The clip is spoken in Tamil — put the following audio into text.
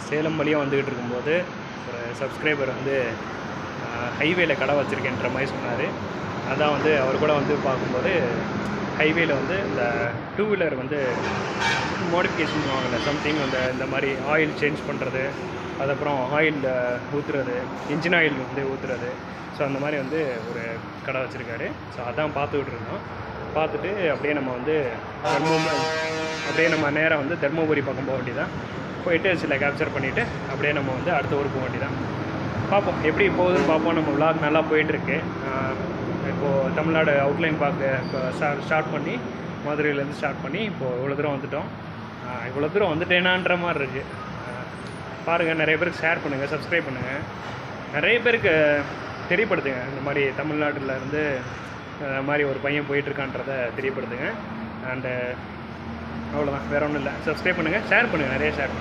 சேலம் வழியாக வந்துக்கிட்டு இருக்கும்போது ஒரு சப்ஸ்கிரைபர் வந்து ஹைவேல கடை வச்சுருக்கேன்ற மாதிரி சொன்னார். அதான் வந்து அவர் கூட வந்து பார்க்கும்போது ஹைவேல வந்து இந்த டூ வீலர் வந்து மாடிஃபிகேஷன் பண்ணுவாங்கல்ல, சம்திங் இந்த மாதிரி ஆயில் சேஞ்ச் பண்ணுறது, அதுக்கப்புறம் ஆயில் ஊற்றுறது, இன்ஜின் ஆயில் வந்து ஊற்றுறது. ஸோ அந்த மாதிரி வந்து ஒரு கடை வச்சுருக்காரு. ஸோ அதான் பார்த்துக்கிட்டு இருந்தோம். பார்த்துட்டு அப்படியே நம்ம வந்து அப்படியே நம்ம நேராக வந்து தர்மபுரி பக்கம் போக வேண்டியதான். போயிட்டு சில கேப்சர் பண்ணிவிட்டு அப்படியே நம்ம வந்து அடுத்த ஊருக்கு போக வேண்டியதான். பார்ப்போம் எப்படி போகுதுன்னு பார்ப்போம். நம்ம விளாக் நல்லா போயிட்டுருக்கு. இப்போது தமிழ்நாடு அவுட்லைன் பார்க்க இப்போ ஸ்டார்ட் பண்ணி மதுரையிலேருந்து ஸ்டார்ட் பண்ணி இப்போது இவ்வளோ தூரம் வந்துவிட்டோம். இவ்வளோ தூரம் வந்துட்டேனான்ற மாதிரி இருக்குது. பாருங்கள், நிறைய பேருக்கு ஷேர் பண்ணுங்கள், சப்ஸ்கிரைப் பண்ணுங்கள், நிறைய பேருக்கு தெரியப்படுத்துங்க. இந்த மாதிரி தமிழ்நாட்டில் இருந்து மாதிரி ஒரு பையன் போயிட்டுருக்கான்றதை தெரியப்படுத்துங்க. அண்டு அவ்வளோதான், வேறு ஒன்றும் இல்லை. சப்ஸ்கிரைப் பண்ணுங்கள், ஷேர் பண்ணுங்கள், நிறைய ஷேர் பண்ணுங்கள்.